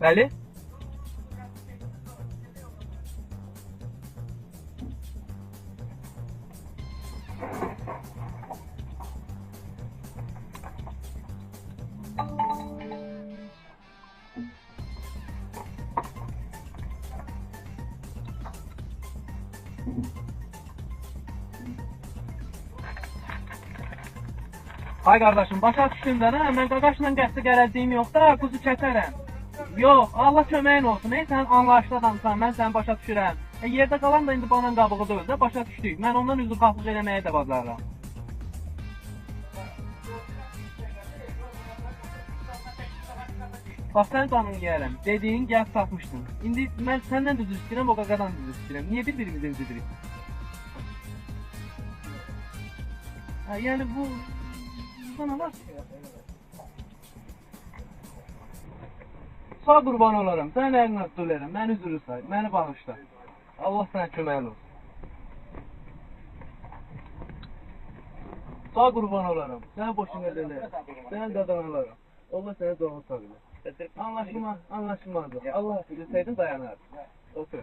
Bəli? Ay qardaşım, başa düşdüm də, mən qaqaşla qəsdə gələcəyim yox da, quzu çəkərəm. Yox, Allah köməyin olsun, sən anlayışlı adamsan, mən səni başa düşürəm. Yerdə qalan da indi banan qabığı deyil də, başa düşdük. Mən ondan üzr qalxıq eləməyə də bacarıram. Bax, sən qanun yiyərəm, dediyin gəlib tapmışdın. İndi mən səndən düz istəyirəm, o qaqadan düz istəyirəm. Niyə bir-birimizi incidirik? Yəni bu... Sana var. Sağ qurban olaram, sən əlinə tutularım, məni üzürü say, məni bağışla. Allah sənə köməyin olsun. Sağ qurban olaram, sənə boşuna dönərəm, sənə qadan alaram. Allah sənə doğru sağ bilir. Anlaşılmaz, anlaşılmazdır. Allah desəydin dayanardı. Otur.